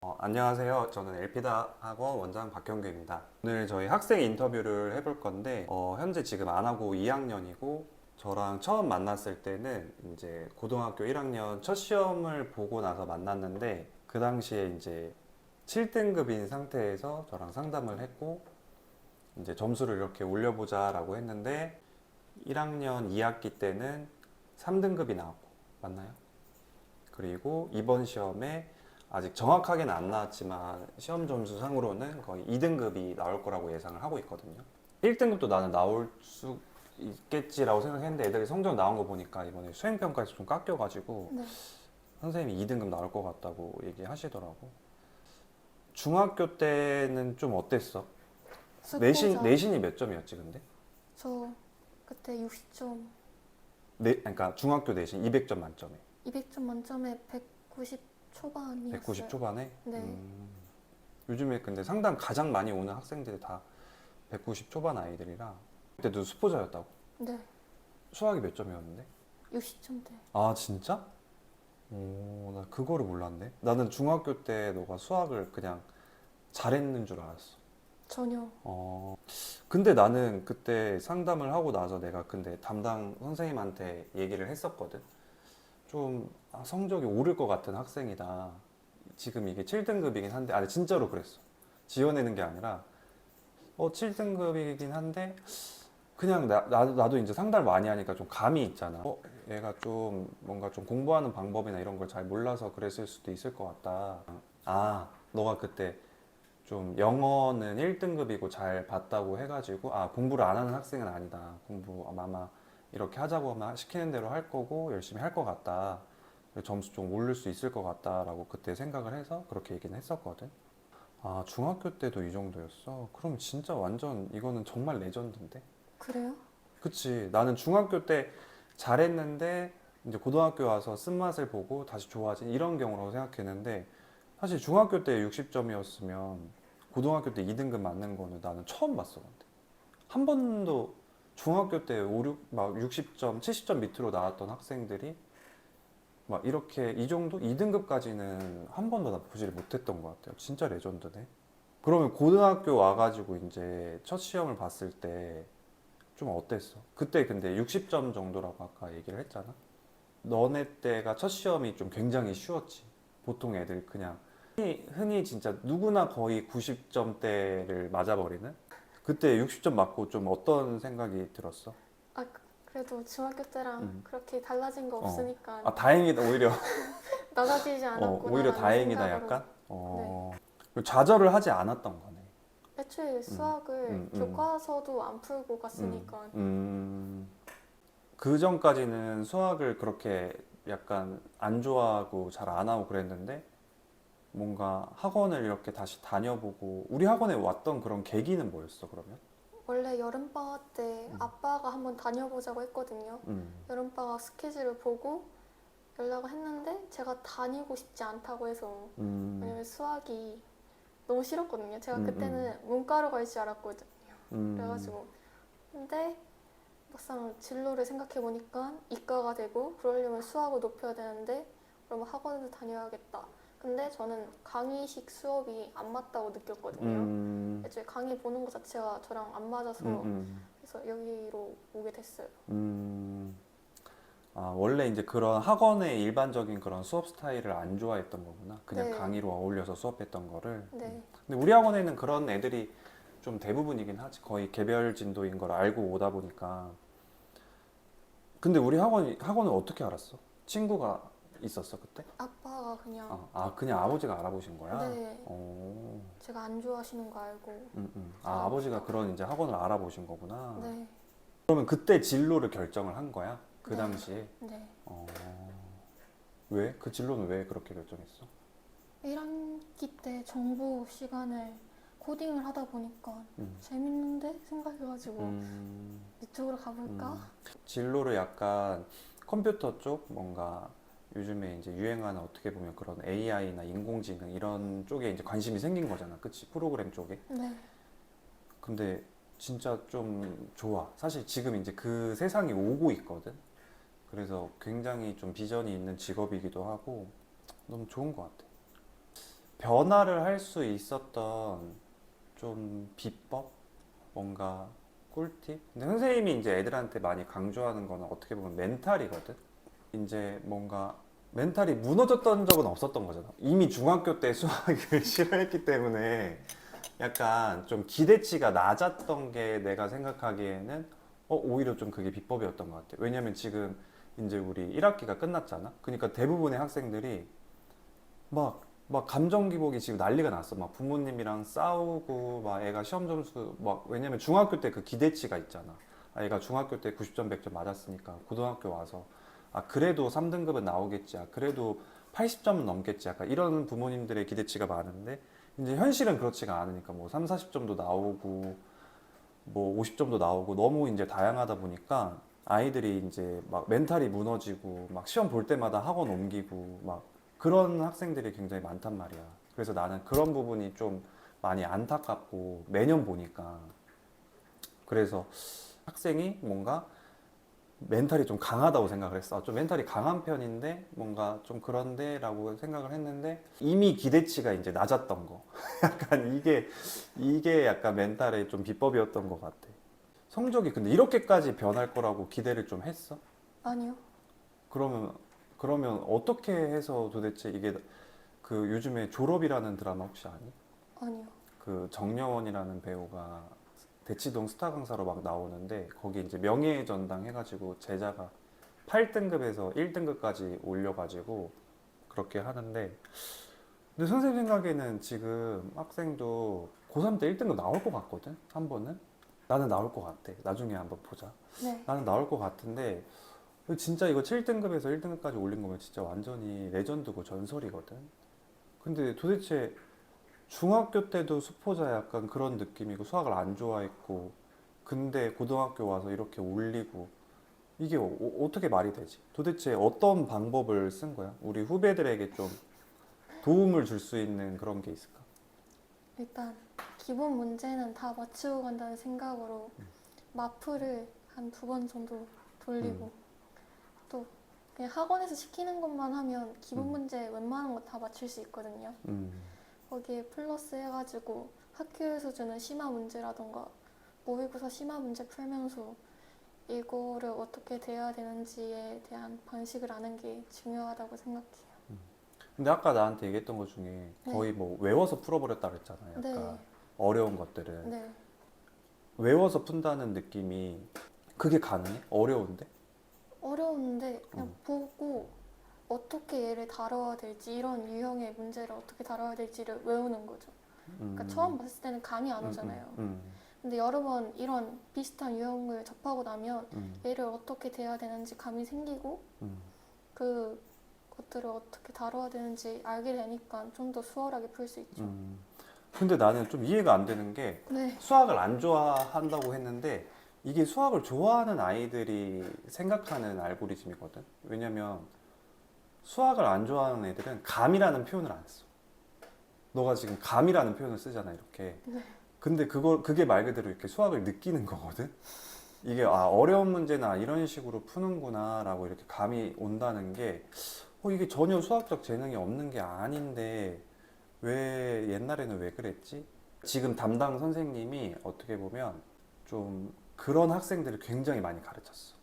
안녕하세요. 저는 엘피다 학원 원장 박형규입니다. 오늘 저희 학생 인터뷰를 해볼 건데, 현재 지금 안 하고 2학년이고, 저랑 처음 만났을 때는 이제 고등학교 1학년 첫 시험을 보고 나서 만났는데, 그 당시에 이제 7등급인 상태에서 저랑 상담을 했고, 이제 점수를 이렇게 올려보자라고 했는데, 1학년 2학기 때는 3등급이 나왔고, 맞나요? 그리고 이번 시험에 아직 정확하게는 안 나왔지만 시험 점수 상으로는 거의 2등급이 나올 거라고 예상을 하고 있거든요. 1등급도 나는 나올 수 있겠지라고 생각했는데 애들이 성적 나온 거 보니까 이번에 수행평가에서 좀 깎여가지고 네. 선생님이 2등급 나올 것 같다고 얘기하시더라고. 중학교 때는 좀 어땠어? 수포자. 내신이 몇 점이었지 근데? 저 그때 60점, 그러니까 중학교 내신 200점 만점에 200점 만점에 190 초반이었어요. 190 초반에? 네. 요즘에 근데 상담 가장 많이 오는 학생들이 다 190 초반 아이들이라. 그때도 수포자였다고? 네. 수학이 몇 점이었는데? 60점대. 아 진짜? 오, 나 그거를 몰랐네. 나는 중학교 때 너가 수학을 그냥 잘했는 줄 알았어. 전혀. 근데 나는 그때 상담을 하고 나서 내가 근데 담당 선생님한테 얘기를 했었거든. 좀 성적이 오를 것 같은 학생이다. 지금 이게 7등급이긴 한데, 아니 진짜로 그랬어. 지어내는 게 아니라 7등급이긴 한데 그냥 나도 이제 상담을 많이 하니까 좀 감이 있잖아. 얘가 좀 뭔가 좀 공부하는 방법이나 이런 걸 잘 몰라서 그랬을 수도 있을 것 같다. 아, 너가 그때 좀 영어는 1등급이고 잘 봤다고 해가지고 공부를 안 하는 학생은 아니다. 공부 아마 이렇게 하자고 하면 시키는 대로 할 거고 열심히 할 것 같다. 점수 좀 오를 수 있을 것 같다라고 그때 생각을 해서 그렇게 얘기는 했었거든. 아, 중학교 때도 이 정도였어? 그럼 진짜 완전 이거는 정말 레전드인데? 그래요? 그치. 나는 중학교 때 잘했는데 이제 고등학교 와서 쓴맛을 보고 다시 좋아진 이런 경우라고 생각했는데 사실 중학교 때 60점이었으면 고등학교 때 2등급 맞는 거는 나는 처음 봤어. 근데. 한 번도 중학교 때 5, 6, 막 60점, 70점 밑으로 나왔던 학생들이 막 이렇게 이 정도 2등급까지는 한 번도 나 보지를 못했던 것 같아요. 진짜 레전드네. 그러면 고등학교 와가지고 이제 첫 시험을 봤을 때 좀 어땠어? 그때 근데 60점 정도라고 아까 얘기를 했잖아. 너네 때가 첫 시험이 좀 굉장히 쉬웠지. 보통 애들 그냥 흔히 진짜 누구나 거의 90점대를 맞아버리는? 그때 60점 맞고 좀 어떤 생각이 들었어? 그래도 중학교 때랑 음. 그렇게 달라진 거 어. 없으니까 아, 다행이다. 오히려. 낮아지지 오히려 않았구나라는 다행이다. 생각으로. 약간? 네. 좌절을 하지 않았던 거네. 애초에 음, 수학을 음, 음, 교과서도 안 풀고 음, 갔으니까. 그 전까지는 수학을 그렇게 약간 안 좋아하고 잘 안 하고 그랬는데 뭔가 학원을 이렇게 다시 다녀보고 우리 학원에 왔던 그런 계기는 뭐였어, 그러면? 원래 여름방학 때 음, 아빠가 한번 다녀보자고 했거든요. 음, 여름방학 스케줄을 보고 연락을 했는데 제가 다니고 싶지 않다고 해서, 음, 왜냐면 수학이 너무 싫었거든요. 제가 음, 음, 그때는 문과로 갈 줄 알았거든요. 음, 그래가지고 근데 막상 진로를 생각해 보니까 이과가 되고 그러려면 수학을 높여야 되는데 그러면 학원을 다녀야겠다. 근데 저는 강의식 수업이 안 맞다고 느꼈거든요. 음, 애초에 강의 보는 것 자체가 저랑 안 맞아서, 음, 그래서 여기로 오게 됐어요. 음. 아, 원래 이제 그런 학원의 일반적인 그런 수업 스타일을 안 좋아했던 거구나. 그냥 네, 강의로 어울려서 수업했던 거를. 네. 근데 우리 학원에는 그런 애들이 좀 대부분이긴 하지. 거의 개별 진도인 걸 알고 오다 보니까. 근데 우리 학원은 어떻게 알았어? 친구가 있었어, 그때? 아빠가 그냥, 그냥 아버지가 알아보신 거야? 네, 제가 안 좋아하시는 거 알고 아버지가 알아보시더라고요. 그런 이제 학원을 알아보신 거구나. 네, 그러면 그때 진로를 결정을 한 거야? 그 네, 당시에? 네. 어, 왜? 그 진로는 왜 그렇게 결정했어? 1학기 때 정보 시간을 코딩을 하다 보니까 음, 재밌는데 생각해가지고 음, 이쪽으로 가볼까? 진로를 약간 컴퓨터 쪽 뭔가 요즘에 이제 유행하는 어떻게 보면 그런 AI나 인공지능 이런 쪽에 이제 관심이 생긴 거잖아. 그치? 프로그램 쪽에. 네, 근데 진짜 좀 좋아. 사실 지금 이제 그 세상이 오고 있거든. 그래서 굉장히 좀 비전이 있는 직업이기도 하고 너무 좋은 것 같아. 변화를 할 수 있었던 좀 비법? 뭔가 꿀팁? 근데 선생님이 이제 애들한테 많이 강조하는 거는 어떻게 보면 멘탈이거든? 이제 뭔가 멘탈이 무너졌던 적은 없었던 거잖아. 이미 중학교 때 수학을 싫어했기 때문에 약간 좀 기대치가 낮았던 게 내가 생각하기에는 오히려 좀 그게 비법이었던 것 같아. 왜냐면 지금 이제 우리 1학기가 끝났잖아. 그러니까 대부분의 학생들이 막 감정 기복이 지금 난리가 났어. 막 부모님이랑 싸우고 막 애가 시험 점수 막 왜냐면 중학교 때 그 기대치가 있잖아. 아, 애가 중학교 때 90점 100점 맞았으니까 고등학교 와서 아 그래도 3등급은 나오겠지. 아 그래도 80점은 넘겠지. 약간 이런 부모님들의 기대치가 많은데 이제 현실은 그렇지가 않으니까 뭐 3, 40점도 나오고 뭐 50점도 나오고 너무 이제 다양하다 보니까 아이들이 이제 막 멘탈이 무너지고 막 시험 볼 때마다 학원 옮기고 막 그런 학생들이 굉장히 많단 말이야. 그래서 나는 그런 부분이 좀 많이 안타깝고 매년 보니까 그래서 학생이 뭔가 멘탈이 좀 강하다고 생각을 했어. 좀 멘탈이 강한 편인데 뭔가 좀 그런데라고 생각을 했는데 이미 기대치가 이제 낮았던 거. 약간 이게 약간 멘탈의 좀 비법이었던 것 같아. 성적이 근데 이렇게까지 변할 거라고 기대를 좀 했어? 아니요. 그러면 그러면 어떻게 해서 도대체 이게 그 요즘에 졸업이라는 드라마 혹시 아니? 아니요. 그 정여원이라는 배우가 대치동 스타 강사로 막 나오는데 거기 이제 명예전당 해가지고 제자가 8등급에서 1등급까지 올려가지고 그렇게 하는데 근데 선생님 생각에는 지금 학생도 고3 때 1등급 나올 것 같거든? 한 번은? 나는 나올 것 같아. 나중에 한번 보자. 네. 나는 나올 것 같은데 진짜 이거 7등급에서 1등급까지 올린 거면 진짜 완전히 레전드고 전설이거든. 근데 도대체 중학교 때도 수포자 약간 그런 느낌이고 수학을 안 좋아했고 근데 고등학교 와서 이렇게 올리고 이게 어떻게 말이 되지? 도대체 어떤 방법을 쓴 거야? 우리 후배들에게 좀 도움을 줄 수 있는 그런 게 있을까? 일단 기본 문제는 다 맞추고 간다는 생각으로 마프를 한 2번 정도 돌리고 음, 또 그냥 학원에서 시키는 것만 하면 기본 음, 문제 웬만한 거 다 맞출 수 있거든요. 음, 거기에 플러스 해가지고 학교에서 주는 심화 문제라던가 모의고사 심화 문제 풀면서 이거를 어떻게 대해야 되는지에 대한 방식을 아는 게 중요하다고 생각해요. 근데 아까 나한테 얘기했던 것 중에 네, 거의 뭐 외워서 풀어버렸다 그랬잖아. 약간 네, 어려운 것들은 네. 외워서 푼다는 느낌이 그게 가능해? 어려운데? 어려운데 그냥 음, 보고 어떻게 얘를 다뤄야 될지 이런 유형의 문제를 어떻게 다뤄야 될지를 외우는 거죠. 그러니까 처음 음, 봤을 때는 감이 안 음, 음, 오잖아요. 음, 근데 여러 번 이런 비슷한 유형을 접하고 나면 음, 얘를 어떻게 대해야 되는지 감이 생기고 음. 그 것들을 어떻게 다뤄야 되는지 알게 되니까 좀 더 수월하게 풀 수 있죠. 음. 근데 나는 좀 이해가 안 되는 게 네, 수학을 안 좋아한다고 했는데 이게 수학을 좋아하는 아이들이 생각하는 알고리즘이거든. 왜냐면 수학을 안 좋아하는 애들은 감이라는 표현을 안 써. 너가 지금 감이라는 표현을 쓰잖아, 이렇게. 네. 근데 그게 말 그대로 이렇게 수학을 느끼는 거거든. 이게 어려운 문제나 이런 식으로 푸는구나라고 이렇게 감이 온다는 게 이게 전혀 수학적 재능이 없는 게 아닌데 왜 옛날에는 왜 그랬지? 지금 담당 선생님이 어떻게 보면 좀 그런 학생들을 굉장히 많이 가르쳤어.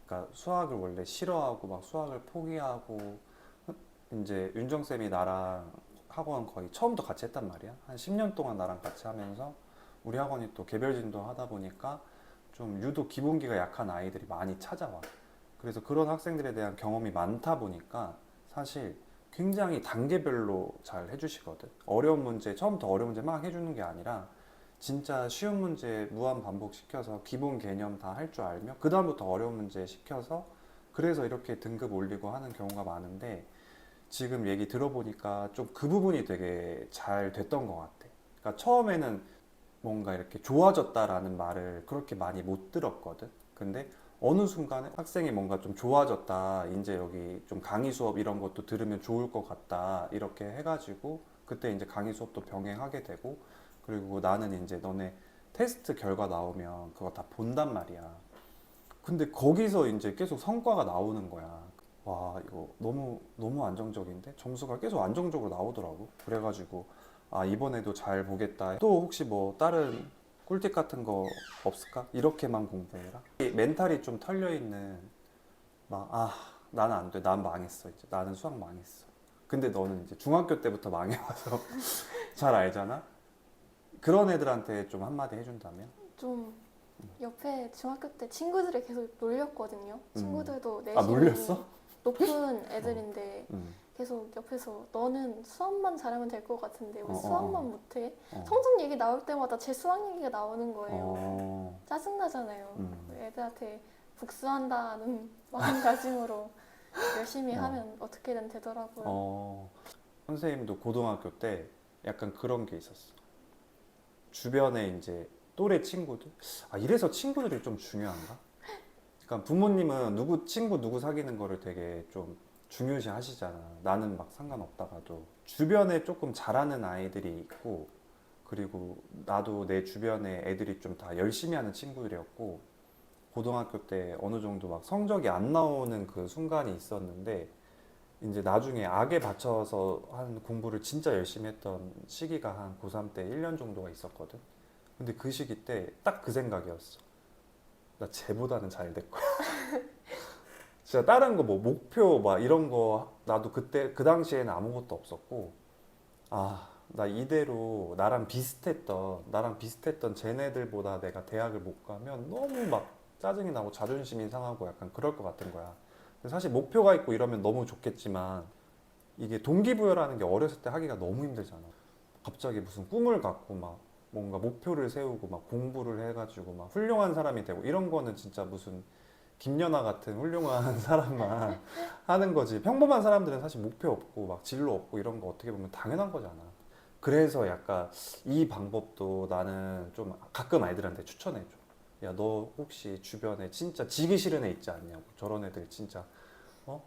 그러니까 수학을 원래 싫어하고 막 수학을 포기하고 이제 윤정 쌤이 나랑 학원 거의 처음부터 같이 했단 말이야. 한 10년 동안 나랑 같이 하면서 우리 학원이 또 개별 진도 하다 보니까 좀 유독 기본기가 약한 아이들이 많이 찾아와. 그래서 그런 학생들에 대한 경험이 많다 보니까 사실 굉장히 단계별로 잘 해주시거든. 어려운 문제, 처음부터 어려운 문제 막 해주는 게 아니라 진짜 쉬운 문제 무한 반복시켜서 기본 개념 다 할 줄 알며 그다음부터 어려운 문제 시켜서 그래서 이렇게 등급 올리고 하는 경우가 많은데 지금 얘기 들어보니까 좀 그 부분이 되게 잘 됐던 것 같아. 그러니까 처음에는 뭔가 이렇게 좋아졌다라는 말을 그렇게 많이 못 들었거든. 근데 어느 순간에 학생이 뭔가 좀 좋아졌다. 이제 여기 좀 강의 수업 이런 것도 들으면 좋을 것 같다. 이렇게 해가지고 그때 이제 강의 수업도 병행하게 되고 그리고 나는 이제 너네 테스트 결과 나오면 그거 다 본단 말이야. 근데 거기서 이제 계속 성과가 나오는 거야. 와 이거 너무 안정적인데 점수가 계속 안정적으로 나오더라고. 그래가지고 아 이번에도 잘 보겠다. 또 혹시 뭐 다른 꿀팁 같은 거 없을까? 이렇게만 공부해라. 이 멘탈이 좀 털려 있는 막 아 나는 안 돼. 난 망했어. 이제 나는 수학 망했어. 근데 너는 이제 중학교 때부터 망해와서 잘 알잖아. 그런 애들한테 좀 한마디 해준다면? 좀 옆에 중학교 때 친구들이 계속 놀렸거든요. 친구들도 아 내신이 놀렸어? 높은 애들인데 음. 계속 옆에서 너는 수학만 잘하면 될 것 같은데 왜 수학만 못해? 어. 성적 얘기 나올 때마다 제 수학 얘기가 나오는 거예요. 어. 짜증나잖아요. 애들한테 복수한다는 마음가짐으로 열심히 하면 어떻게든 되더라고요. 선생님도 고등학교 때 약간 그런 게 있었어. 주변에 이제 또래 친구들? 아, 이래서 친구들이 좀 중요한가? 그러니까 부모님은 누구 친구 누구 사귀는 거를 되게 좀 중요시 하시잖아. 나는 막 상관없다가도 주변에 조금 잘하는 아이들이 있고, 그리고 나도 내 주변에 애들이 좀 다 열심히 하는 친구들이었고, 고등학교 때 어느 정도 막 성적이 안 나오는 그 순간이 있었는데, 이제 나중에 악에 받쳐서 한 공부를 진짜 열심히 했던 시기가 한 고3 때 1년 정도가 있었거든. 근데 그 시기 때 딱 그 생각이었어. 나 쟤보다는 잘 될 거야. 진짜 다른 거 뭐 목표 막 이런 거 나도 그때 그 당시에는 아무것도 없었고, 아, 나 이대로 나랑 비슷했던 쟤네들보다 내가 대학을 못 가면 너무 막 짜증이 나고 자존심이 상하고 약간 그럴 것 같은 거야. 근데 사실 목표가 있고 이러면 너무 좋겠지만 이게 동기부여라는 게 어렸을 때 하기가 너무 힘들잖아. 갑자기 무슨 꿈을 갖고 막 뭔가 목표를 세우고 막 공부를 해가지고 막 훌륭한 사람이 되고 이런 거는 진짜 무슨 김연아 같은 훌륭한 사람만 하는 거지. 평범한 사람들은 사실 목표 없고 막 진로 없고 이런 거 어떻게 보면 당연한 거잖아. 그래서 약간 이 방법도 나는 좀 가끔 아이들한테 추천해줘. 야, 너 혹시 주변에 진짜 지기 싫은 애 있지 않냐고. 저런 애들 진짜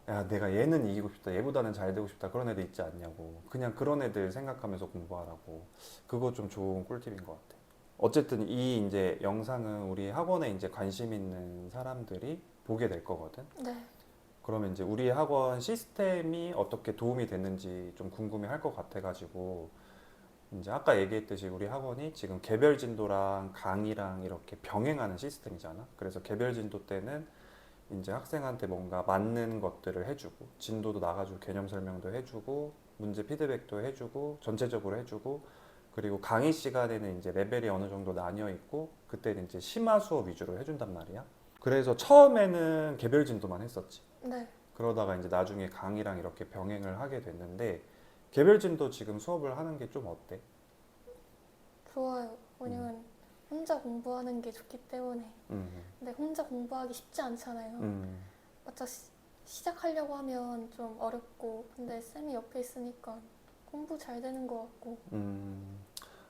야, 내가 얘는 이기고 싶다. 얘보다는 잘 되고 싶다. 그런 애들 있지 않냐고. 그냥 그런 애들 생각하면서 공부하라고. 그거 좀 좋은 꿀팁인 것 같아. 어쨌든 이 이제 영상은 우리 학원에 이제 관심 있는 사람들이 보게 될 거거든. 네. 그러면 이제 우리 학원 시스템이 어떻게 도움이 됐는지 좀 궁금해 할 것 같아가지고 이제 아까 얘기했듯이 우리 학원이 지금 개별 진도랑 강의랑 이렇게 병행하는 시스템이잖아. 그래서 개별 진도 때는 이제 학생한테 뭔가 맞는 것들을 해주고 진도도 나가지고 개념 설명도 해주고 문제 피드백도 해주고 전체적으로 해주고 그리고 강의 시간에는 이제 레벨이 어느 정도 나뉘어 있고 그때는 이제 심화 수업 위주로 해준단 말이야. 그래서 처음에는 개별 진도만 했었지. 네. 그러다가 이제 나중에 강의랑 이렇게 병행을 하게 됐는데 개별 진도 지금 수업을 하는 게 좀 어때? 좋아요. 왜냐면 혼자 공부하는 게 좋기 때문에. 근데 혼자 공부하기 쉽지 않잖아요. 맞아 시작하려고 하면 좀 어렵고 근데 쌤이 옆에 있으니까 공부 잘 되는 것 같고.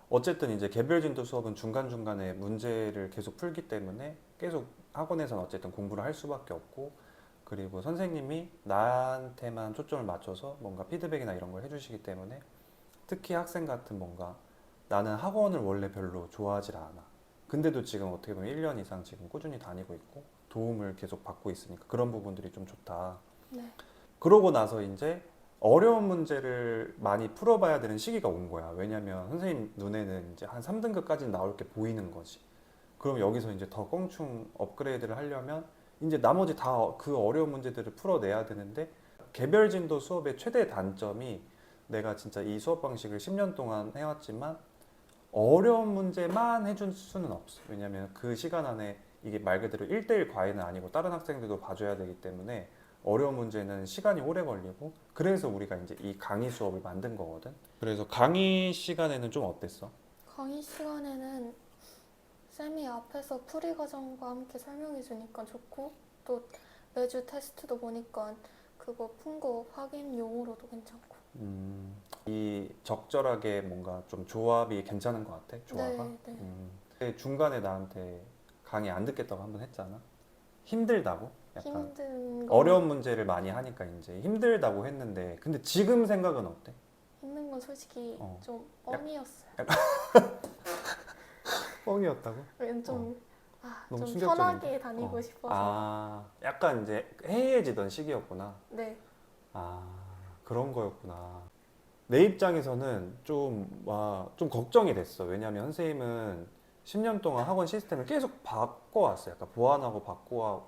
어쨌든 이제 개별 진도 수업은 중간중간에 문제를 계속 풀기 때문에 계속 학원에서는 어쨌든 공부를 할 수밖에 없고 그리고 선생님이 나한테만 초점을 맞춰서 뭔가 피드백이나 이런 걸 해주시기 때문에 특히 학생 같은 뭔가 나는 학원을 원래 별로 좋아하지 않아. 근데도 지금 어떻게 보면 1년 이상 지금 꾸준히 다니고 있고 도움을 계속 받고 있으니까 그런 부분들이 좀 좋다. 네. 그러고 나서 이제 어려운 문제를 많이 풀어봐야 되는 시기가 온 거야. 왜냐면 선생님 눈에는 이제 한 3등급까지는 나올 게 보이는 거지. 그럼 여기서 이제 더 껑충 업그레이드를 하려면 이제 나머지 다 그 어려운 문제들을 풀어내야 되는데 개별 진도 수업의 최대 단점이 내가 진짜 이 수업 방식을 10년 동안 해왔지만 어려운 문제만 해줄 수는 없어. 왜냐면 그 시간 안에 이게 말 그대로 1대1 과외는 아니고 다른 학생들도 봐줘야 되기 때문에 어려운 문제는 시간이 오래 걸리고 그래서 우리가 이제 이 강의 수업을 만든 거거든. 그래서 강의 시간에는 좀 어땠어? 강의 시간에는 쌤이 앞에서 풀이 과정과 함께 설명해 주니까 좋고 또 매주 테스트도 보니까 그거 푼 거 확인용으로도 괜찮고. 이 적절하게 뭔가 좀 조합이 괜찮은 것 같아. 조화가. 네, 네. 근데 중간에 나한테 강의 안 듣겠다고 한 번 했잖아. 힘들다고? 약간 힘든 거 어려운 문제를 많이 하니까 이제 힘들다고 했는데 근데 지금 생각은 어때? 힘든 건 솔직히 좀 뻥이었어요. 뻥이었다고? 왜냐면 좀 너무 좀 충격적인데? 편하게 다니고 어. 싶어서. 아, 약간 이제 해이해지던 시기였구나. 네. 아, 그런 거였구나. 내 입장에서는 좀 걱정이 됐어. 왜냐면 선생님은 10년 동안 학원 시스템을 계속 바꿔왔어요. 약간 보완하고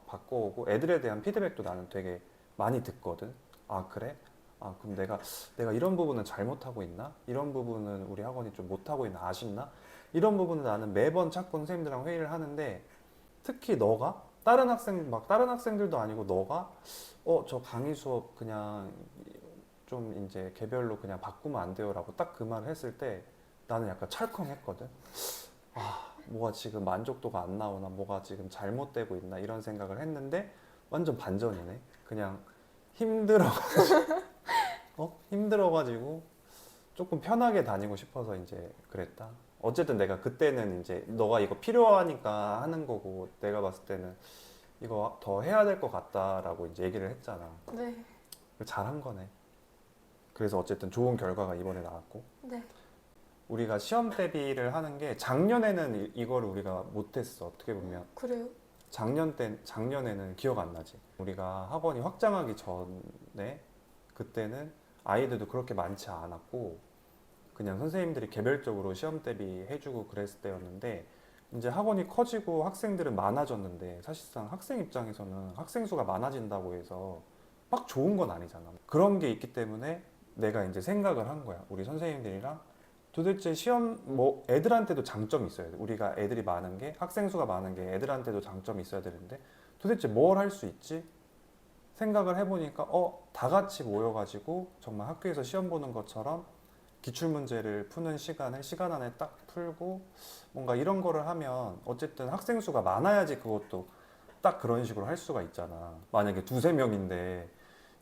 바꿔오고 애들에 대한 피드백도 나는 되게 많이 듣거든. 아, 그래? 아, 그럼 내가 이런 부분은 잘못하고 있나? 이런 부분은 우리 학원이 좀 못하고 있나? 아쉽나? 이런 부분은 나는 매번 찾고 선생님들이랑 회의를 하는데 특히 너가 다른 학생들도 아니고 너가 저 강의 수업 그냥 좀 이제 개별로 그냥 바꾸면 안 돼요라고 딱 그 말을 했을 때 나는 약간 철컹했거든. 아, 뭐가 지금 만족도가 안 나오나, 뭐가 지금 잘못되고 있나 이런 생각을 했는데 완전 반전이네. 그냥 힘들어, 힘들어가지고 조금 편하게 다니고 싶어서 이제 그랬다. 어쨌든 내가 그때는 이제 너가 이거 필요하니까 하는 거고 내가 봤을 때는 이거 더 해야 될 것 같다라고 이제 얘기를 했잖아. 네. 잘한 거네. 그래서 어쨌든 좋은 결과가 이번에 나왔고 네. 우리가 시험 대비를 하는 게 작년에는 이걸 우리가 못했어. 어떻게 보면 그래요? 작년에는 기억 안 나지. 우리가 학원이 확장하기 전에 그때는 아이들도 그렇게 많지 않았고 그냥 선생님들이 개별적으로 시험 대비 해주고 그랬을 때였는데 이제 학원이 커지고 학생들은 많아졌는데 사실상 학생 입장에서는 학생 수가 많아진다고 해서 막 좋은 건 아니잖아. 그런 게 있기 때문에 내가 이제 생각을 한 거야. 우리 선생님들이랑 도대체 시험 뭐 애들한테도 장점이 있어야 돼. 우리가 애들이 많은 게 학생 수가 많은 게 애들한테도 장점이 있어야 되는데 도대체 뭘 할 수 있지? 생각을 해보니까 다 같이 모여가지고 정말 학교에서 시험 보는 것처럼 기출문제를 푸는 시간 안에 딱 풀고 뭔가 이런 거를 하면 어쨌든 학생 수가 많아야지 그것도 딱 그런 식으로 할 수가 있잖아. 만약에 두세 명인데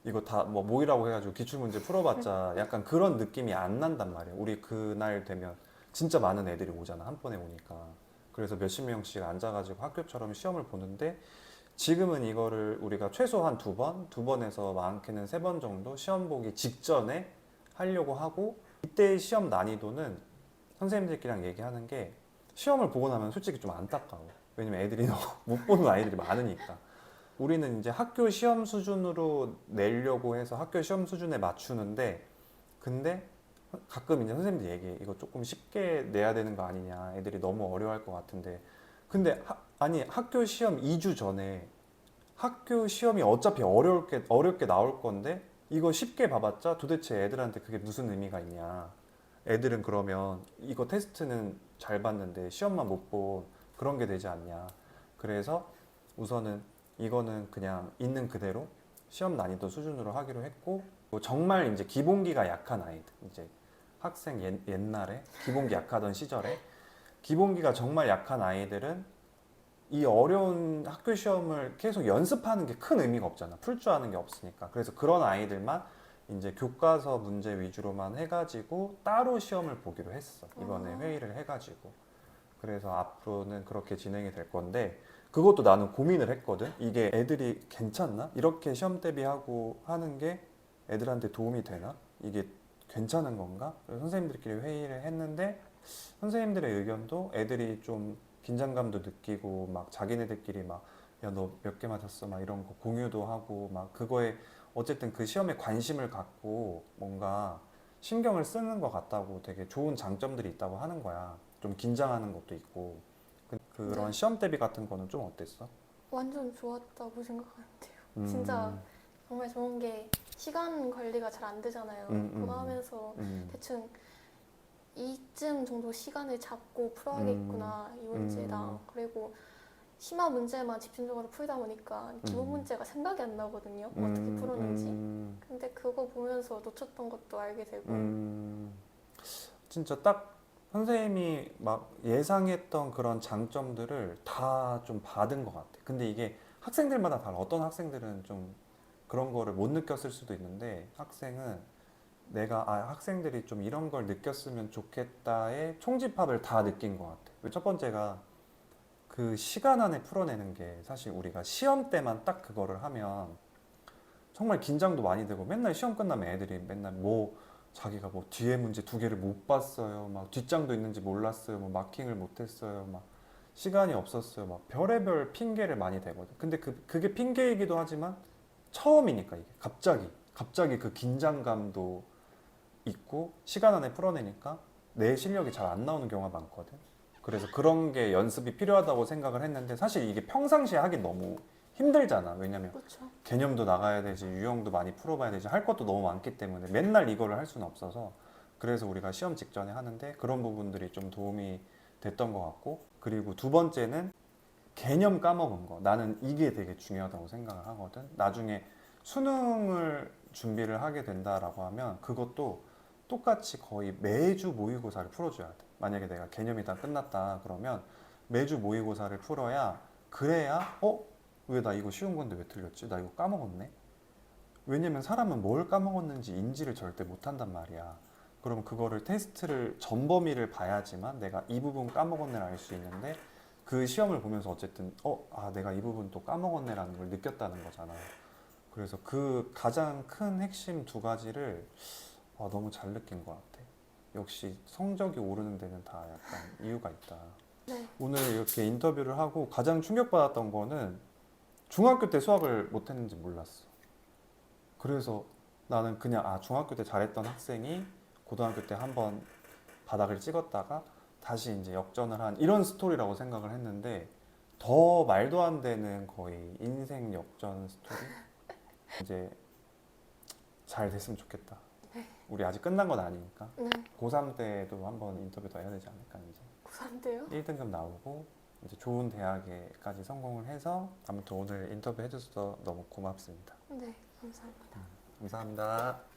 이거 다 뭐 모이라고 해가지고 기출문제 풀어봤자 약간 그런 느낌이 안 난단 말이야. 우리 그날 되면 진짜 많은 애들이 오잖아. 한 번에 오니까. 그래서 몇십 명씩 앉아가지고 학교처럼 시험을 보는데 지금은 이거를 우리가 최소한 두 번에서 많게는 세 번 정도 시험 보기 직전에 하려고 하고 이때의 시험 난이도는 선생님들끼리랑 얘기하는 게 시험을 보고 나면 솔직히 좀 안타까워. 왜냐면 애들이 너무 못 보는 아이들이 많으니까. 우리는 이제 학교 시험 수준으로 내려고 해서 학교 시험 수준에 맞추는데 근데 가끔 이제 선생님들 얘기해. 이거 조금 쉽게 내야 되는 거 아니냐. 애들이 너무 어려워할 것 같은데. 근데 아니 학교 시험 2주 전에 학교 시험이 어차피 어렵게 나올 건데 이거 쉽게 봐봤자 도대체 애들한테 그게 무슨 의미가 있냐. 애들은 그러면 이거 테스트는 잘 봤는데 시험만 못 본 그런 게 되지 않냐. 그래서 우선은 이거는 그냥 있는 그대로 시험 난이도 수준으로 하기로 했고 정말 이제 기본기가 약한 아이들 이제 학생 옛날에 기본기 약하던 시절에 기본기가 정말 약한 아이들은 이 어려운 학교 시험을 계속 연습하는 게 큰 의미가 없잖아. 풀 줄 아는 게 없으니까. 그래서 그런 아이들만 이제 교과서 문제 위주로만 해가지고 따로 시험을 보기로 했어. 이번에 회의를 해가지고. 그래서 앞으로는 그렇게 진행이 될 건데 그것도 나는 고민을 했거든. 이게 애들이 괜찮나? 이렇게 시험 대비하고 하는 게 애들한테 도움이 되나? 이게 괜찮은 건가? 그래서 선생님들끼리 회의를 했는데 선생님들의 의견도 애들이 좀 긴장감도 느끼고 막 자기네들끼리 막 야 너 몇 개 맞았어 막 이런 거 공유도 하고 막 그거에 어쨌든 그 시험에 관심을 갖고 뭔가 신경을 쓰는 것 같다고 되게 좋은 장점들이 있다고 하는 거야. 좀 긴장하는 것도 있고 그런 네. 시험 대비 같은 거는 좀 어땠어? 완전 좋았다고 생각하는데요. 음, 진짜 정말 좋은 게 시간 관리가 잘 안 되잖아요. 그거 하면서 대충 이쯤 정도 시간을 잡고 풀어야겠구나 이 문제랑 그리고 심화 문제만 집중적으로 풀다 보니까 기본 문제가 생각이 안 나거든요. 어떻게 풀었는지. 근데 그거 보면서 놓쳤던 것도 알게 되고. 진짜 딱 선생님이 막 예상했던 그런 장점들을 다 좀 받은 것 같아. 근데 이게 학생들마다 달라. 어떤 학생들은 좀 그런 거를 못 느꼈을 수도 있는데 학생은 학생들이 좀 이런 걸 느꼈으면 좋겠다의 총집합을 다 느낀 것 같아. 첫 번째가 그 시간 안에 풀어내는 게 사실 우리가 시험 때만 딱 그거를 하면 정말 긴장도 많이 되고 맨날 시험 끝나면 애들이 맨날 뭐 자기가 뭐 뒤에 문제 두 개를 못 봤어요. 막 뒷장도 있는지 몰랐어요. 뭐 마킹을 못 했어요. 막 시간이 없었어요. 막 별의별 핑계를 많이 대거든. 근데 그게 핑계이기도 하지만 처음이니까 이게 갑자기 그 긴장감도 있고 시간 안에 풀어내니까 내 실력이 잘 안 나오는 경우가 많거든. 그래서 그런 게 연습이 필요하다고 생각을 했는데 사실 이게 평상시에 하긴 너무 힘들잖아. 왜냐면 그렇죠. 개념도 나가야 되지, 유형도 많이 풀어봐야 되지, 할 것도 너무 많기 때문에 맨날 이거를 할 수는 없어서 그래서 우리가 시험 직전에 하는데 그런 부분들이 좀 도움이 됐던 것 같고, 그리고 두 번째는 개념 까먹은 거. 나는 이게 되게 중요하다고 생각을 하거든. 나중에 수능을 준비를 하게 된다라고 하면 그것도 똑같이 거의 매주 모의고사를 풀어줘야 돼. 만약에 내가 개념이 다 끝났다 그러면 매주 모의고사를 풀어야, 그래야 왜 나 이거 쉬운 건데 왜 틀렸지? 나 이거 까먹었네? 왜냐면 사람은 뭘 까먹었는지 인지를 절대 못한단 말이야. 그럼 그거를 테스트를 전범위를 봐야지만 내가 이 부분 까먹었네를 알 수 있는데, 그 시험을 보면서 어쨌든 내가 이 부분 또 까먹었네라는 걸 느꼈다는 거잖아. 그래서 그 가장 큰 핵심 두 가지를 너무 잘 느낀 것 같아. 역시 성적이 오르는 데는 다 약간 이유가 있다. 네. 오늘 이렇게 인터뷰를 하고 가장 충격받았던 거는 중학교 때 수학을 못했는지 몰랐어. 그래서 나는 그냥 중학교 때 잘했던 학생이 고등학교 때 한번 바닥을 찍었다가 다시 이제 역전을 한 이런 스토리라고 생각을 했는데, 더 말도 안 되는 거의 인생 역전 스토리? 이제 잘 됐으면 좋겠다. 우리 아직 끝난 건 아니니까. 네. 고3 때도 한번 인터뷰 더 해야 되지 않을까 이제. 고3인데요? 1등급 나오고 이제 좋은 대학에까지 성공을 해서, 아무튼 오늘 인터뷰 해줘서 너무 고맙습니다. 네, 감사합니다. 감사합니다.